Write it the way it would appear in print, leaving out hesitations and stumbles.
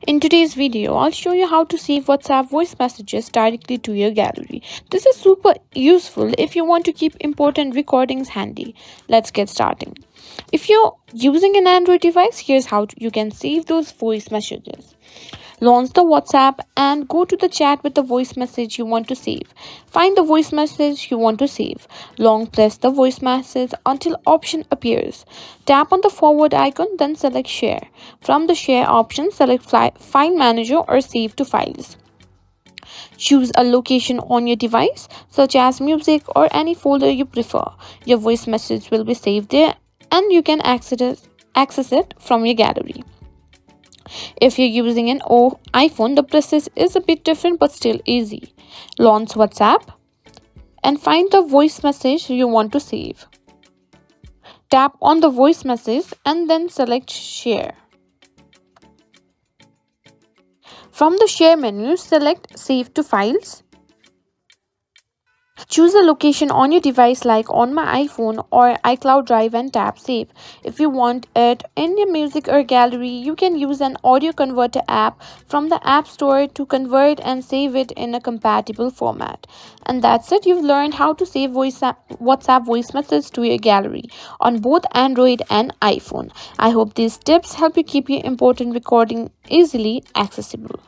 In today's video, I'll show you how to save WhatsApp voice messages directly to your gallery. This is super useful if you want to keep important recordings handy. Let's get started. If you're using an Android device, here's how you can save those voice messages. Launch the WhatsApp and go to the chat with the voice message you want to save. Find the voice message you want to save. Long press the voice message until option appears. Tap on the forward icon, then select share. From the share option, select file manager or save to files. Choose a location on your device, such as music or any folder you prefer. Your voice message will be saved there and you can access it from your gallery. If you're using an iPhone, the process is a bit different but still easy. Launch WhatsApp and find the voice message you want to save. Tap on the voice message and then select share. From the share menu, select save to files. Choose a location on your device like on my iPhone or iCloud Drive and tap save. If you want it in your music or gallery, you can use an audio converter app from the App Store to convert and save it in a compatible format. And that's it. You've learned how to save WhatsApp voice messages to your gallery on both Android and iPhone. I hope these tips help you keep your important recording easily accessible.